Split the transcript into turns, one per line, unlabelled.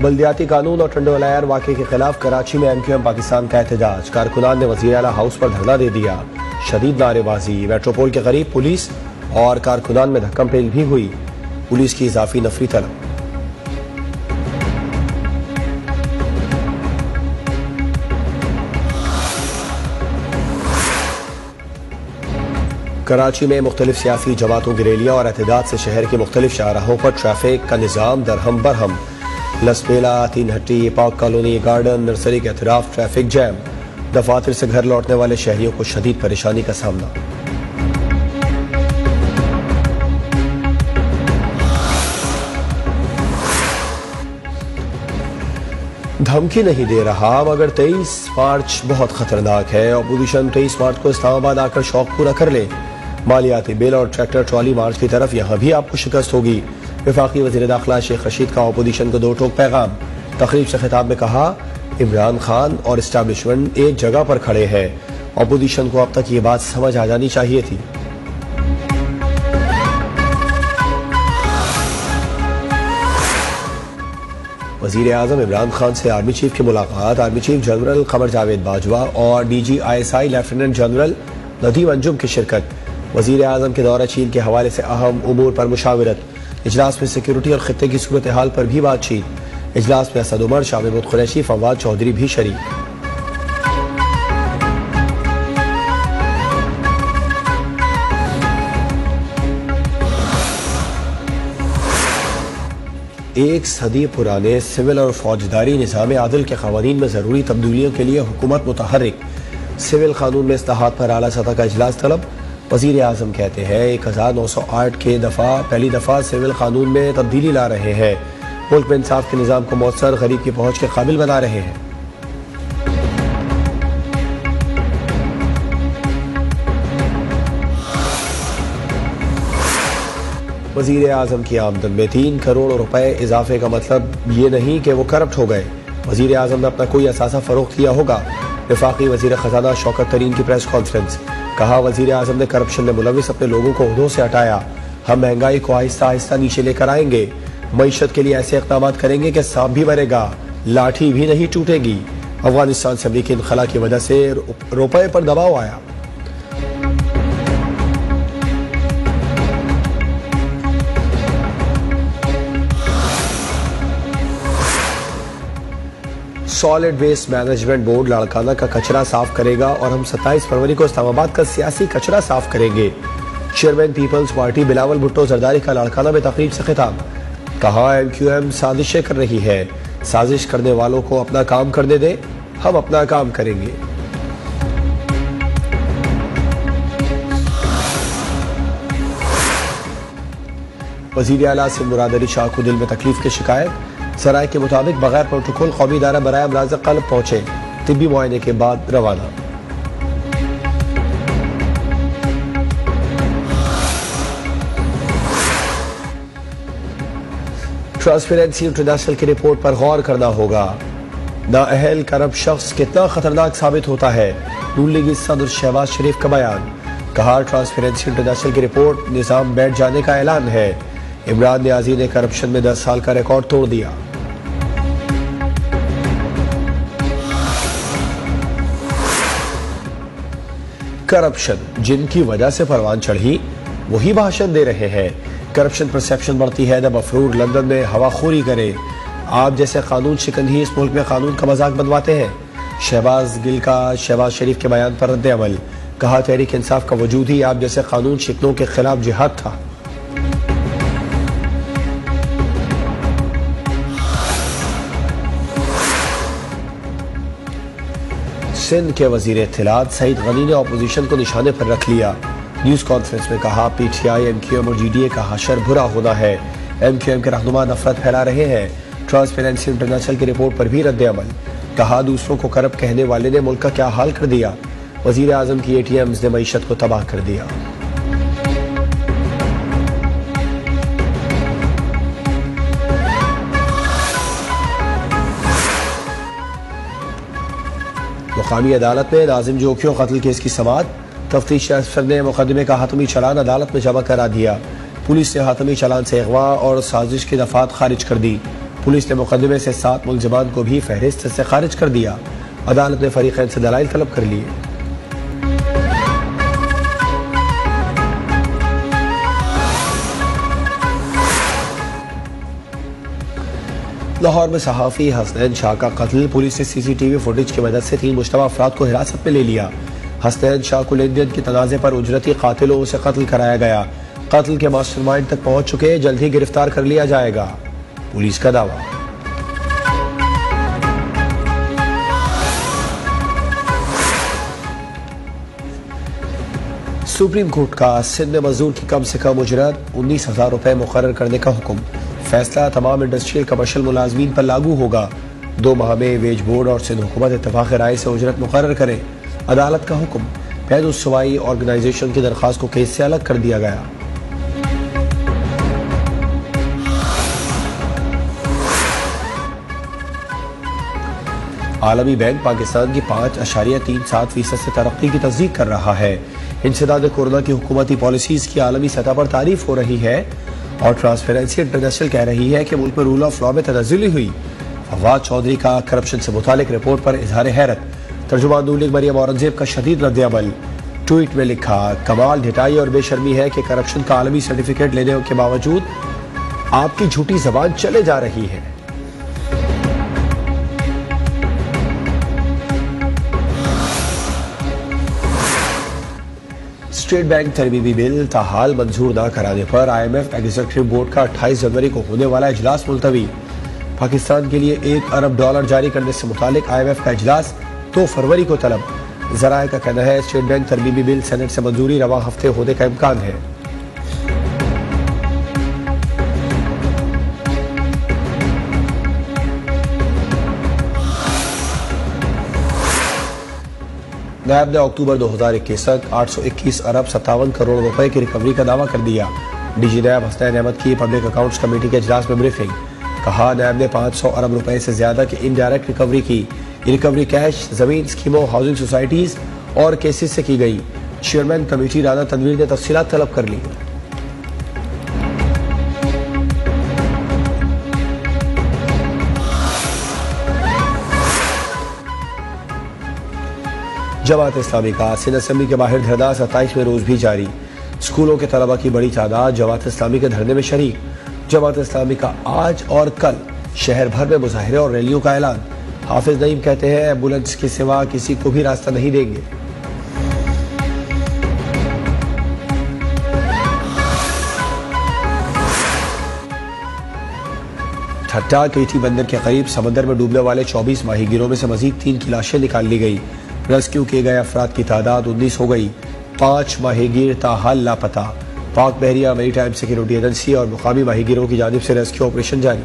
बल्दियाती कानून और टंडोलायर वाक़े के खिलाफ कराची में MQM पाकिस्तान का एहतजाज। कारकुनान ने वज़ीर आला हाउस पर धरना दे दिया। शदीद नारेबाजी। मेट्रोपोल के करीब पुलिस और कारकुनान में धक्कम पेल भी हुई। पुलिस की इजाफी नफरी तलब। कराची में मुख्तलिफ सियासी जमातों की रैलियां और एहतजाज से शहर के मुख्तलिफ शाहराहों पर ट्रैफिक का निज़ाम दरहम बरहम। लसबेला, तीन हट्टी, पाक कॉलोनी, गार्डन, नर्सरी के अतराफ ट्रैफिक जैम। दफातर से घर लौटने वाले शहरियों को शदीद परेशानी का सामना। धमकी नहीं दे रहा, मगर 23 मार्च बहुत खतरनाक है। अपोजिशन 23 मार्च को इस्लामाबाद आकर शौक पूरा कर ले। मालियाती बिल और ट्रैक्टर ट्रॉली मार्च की तरफ यहां भी आपको शिकस्त होगी। वफाकी वज़ीर दाखिला शेख रशीद का अपोजिशन को दो टोक पैगाम। तकरीब से खिताब में कहा, इमरान खान और इस्टेब्लिशमेंट एक जगह पर खड़े हैं। अपोजिशन को अब तक ये बात समझ आ जानी चाहिए थी। वज़ीर आज़म इमरान खान से आर्मी चीफ की मुलाकात। Army chief general Qamar Javed Bajwa और DG ISI lieutenant general Nadeem Anjum की शिरकत। वज़ीर आज़म के दौरा चीन के हवाले से अहम उमूर पर मुशावरत। इजलास में सिक्योरिटी और खित्ते की सूरत हाल पर भी बातचीत। इजलास में असद उमर, शाह महमूद कुरैशी, फवाद चौधरी भी शरीक। एक सदी पुराने सिविल और फौजदारी निज़ाम आदिल के क़वानीन में ज़रूरी तब्दीलियों के लिए हुकूमत मुतहर्रिक। सिविल कानून में इस्लाहात पर आला सतह का इजलास तलब। वज़ीर आज़म कहते हैं 1908 के पहली दफ़ा सिविल कानून में तब्दीली ला रहे हैं। मुल्क में इंसाफ के निज़ाम को मौसर, गरीब की पहुँच के काबिल बना रहे हैं। वज़ीर आज़म की आमदन में 3 करोड़ रुपए इजाफे का मतलब ये नहीं कि वो करप्ट हो गए। वज़ीर आज़म ने अपना कोई असासा फरोख्त किया होगा। वफाकी वज़ीर ख़जाना शौकत तरीन की प्रेस कॉन्फ्रेंस। कहा, वज़ीर आज़म ने करप्शन में मुलविस अपने लोगों को ओहदों से हटाया। हम महंगाई को आहिस्ता आहिस्ता नीचे लेकर आएंगे। मईशत के लिए ऐसे इक़दाम करेंगे कि सांप भी मरेगा, लाठी भी नहीं टूटेगी। अफगानिस्तान से अमरीकी इनखला की वजह से रुपए पर दबाव आया। Solid waste management board Larkana का कचरा साफ करेगा और हम 27 फरवरी को इस्लामाबाद का सियासी कचरा साफ करेंगे। Chairman Peoples Party Bilawal Bhutto Zardari का लाड़काना में तकरीब से खिताब। कहा, MQM साजिशें कर रही है। साजिश करने वालों को अपना काम करने दें, हम अपना काम करेंगे। वज़ीर आला से मुराद अली शाह को दिल में तकलीफ की शिकायत। सराय के मुताबिक बगैर प्रोटोकॉल कौमी इदारा बराए अमराज़ क़ल्ब पहुंचे। तिब्बी मुआयने के बाद रवाना। ट्रांसपेरेंसी इंटरनेशनल की रिपोर्ट पर गौर करना होगा। नाअहल करप्ट शख्स कितना खतरनाक साबित होता है। नून लीगी सदर शहबाज शरीफ का बयान। कहा, ट्रांसपेरेंसी इंटरनेशनल की रिपोर्ट निजाम बैठ जाने का ऐलान है। इमरान नियाज़ी ने करप्शन में 10 साल का रिकॉर्ड तोड़ दिया। करप्शन जिनकी वजह से परवान चढ़ी वही भाषण दे रहे हैं। करप्शन परसेप्शन बढ़ती है जब अफरूर लंदन में हवाखोरी करे। आप जैसे कानून शिकन ही इस मुल्क में कानून का मजाक बनवाते हैं। शहबाज गिल का शहबाज शरीफ के बयान पर रद्द अमल। कहा, तहरीक इंसाफ का वजूद ही आप जैसे कानून शिकनों के खिलाफ जिहाद था। सिंध के वजीर इत्तलात सईद गनी ने अपोजिशन को निशाने पर रख लिया। न्यूज कॉन्फ्रेंस में कहा, PTI, MQM और GDA का हशर बुरा होना है। MQM के रहनुमा नफरत फैला रहे हैं। ट्रांसपेरेंसी इंटरनेशनल की रिपोर्ट पर भी रद्द अमल। कहा, दूसरों को करप्ट कहने वाले ने मुल्क का क्या हाल कर दिया। वजीर आजम की ATMs ने मईशत को तबाह कर दिया। मुकामी अदालत में नाजिम जोखियों कत्ल केस की समाअत। तफ्तीशी अफसर ने मुकदमे का हातमी चालान अदालत में जमा करा दिया। पुलिस ने हातमी चालान से अगवा और साजिश की दफात खारिज कर दी। पुलिस ने मुकदमे से 7 मुलजिमान को भी फहरिस्त से खारिज कर दिया। अदालत ने फरीकैन से दलाइल तलब कर लिए। लाहौर में सहाफ़ी हसनैन शाह का कत्ल। पुलिस ने CCTV फुटेज की मदद से 3 मुश्तबा अफराद को हिरासत में ले लिया। हसनैन शाह को लेन देन के तनाज़े पर उजरती कातिलों से कत्ल कराया गया। कत्ल के मास्टरमाइंड तक पहुंच चुके, जल्द ही गिरफ्तार कर लिया जाएगा, पुलिस का दावा। सुप्रीम कोर्ट का सिंध में मजदूर की कम से कम उजरत 19,000 रुपए मुकर्रर करने का हुक्म। फैसला तमाम इंडस्ट्रियल कमर्शियल मुलाजमीन पर लागू होगा। 2 माह में वेज बोर्ड और सिंध हुकूमत इत्तफाक राय से उजरत मुकर्रर करें। अदालत का हुक्म। पैदल सूबाई ऑर्गेनाइजेशन की दरख्वास्त को केस से अलग कर दिया गया। आलमी बैंक पाकिस्तान की 5.37% से तरक्की की तस्दीक कर रहा है। इंसदाद कोरोना की हुकूमती पॉलिसीज की आलमी सतह पर तारीफ हो रही है और ट्रांसपेरेंसी इंटरनेशनल कह रही है कि मुल्क में रूल ऑफ लॉ में तनज़्ज़ुली हुई। फवाद चौधरी का करप्शन से मुतालिक रिपोर्ट पर इजहार हैरत। तर्जुमान नून लीग मरियम औरंगजेब का शदीद रद्द-ए-अमल। ट्वीट में लिखा, कमाल, ढिठाई और बेशर्मी है कि करप्शन का आलमी सर्टिफिकेट लेने के बावजूद आपकी झूठी जबान चले जा रही है। स्टेट बैंक तरमीमी बिल ताहाल मंजूर न कराने पर IMF एग्जीक्यूटिव बोर्ड का 28 जनवरी को होने वाला इजलास मुलतवी। पाकिस्तान के लिए $1 अरब जारी करने से मुतालिक IMF का इजलास 2 फरवरी को तलब। जराये का कहना है स्टेट बैंक तरमीमी बिल सेनेट से मंजूरी रवा हफ्ते होने का इम्कान है। नायब ने अक्टूबर 2021 तक 821 अरब 57 करोड़ रुपए की रिकवरी का दावा कर दिया। DG नायब हसनैन अहमद की पब्लिक अकाउंट्स कमेटी के इजलास में ब्रीफिंग। कहा, नायब ने 500 अरब रुपए से ज्यादा की इनडायरेक्ट रिकवरी की। रिकवरी कैश, जमीन, स्कीमों, हाउसिंग सोसाइटीज और केसेस से की गई। चेयरमैन कमेटी राना तनवीर ने तफसीलात तलब कर ली। जमात इस्लामी का सिंध असेंबली के बाहर धरना 27वें रोज भी जारी। स्कूलों के तलबा की बड़ी तादाद जमात इस्लामी के धरने में शरीक। जमात इस्लामी का आज और कल शहर भर में मुजाहिरे और रैलियों का ऐलान। हाफिज नईम कहते हैं, एम्बुलेंस के सिवा किसी को भी रास्ता नहीं देंगे। ठट्टा केटी बंदर के करीब समंदर में डूबने वाले 24 माहीगीरों में से मजीद 3 की लाशें निकाल ली गई। रेस्क्यू किए गए अफराद की तादाद 19 हो गई। 5 माहीगीर ताहाल लापता। पाक बहरिया मैरीटाइम सिक्योरिटी एजेंसी और मुकामी माहीगीरों की जानिब से रेस्क्यू ऑपरेशन जारी।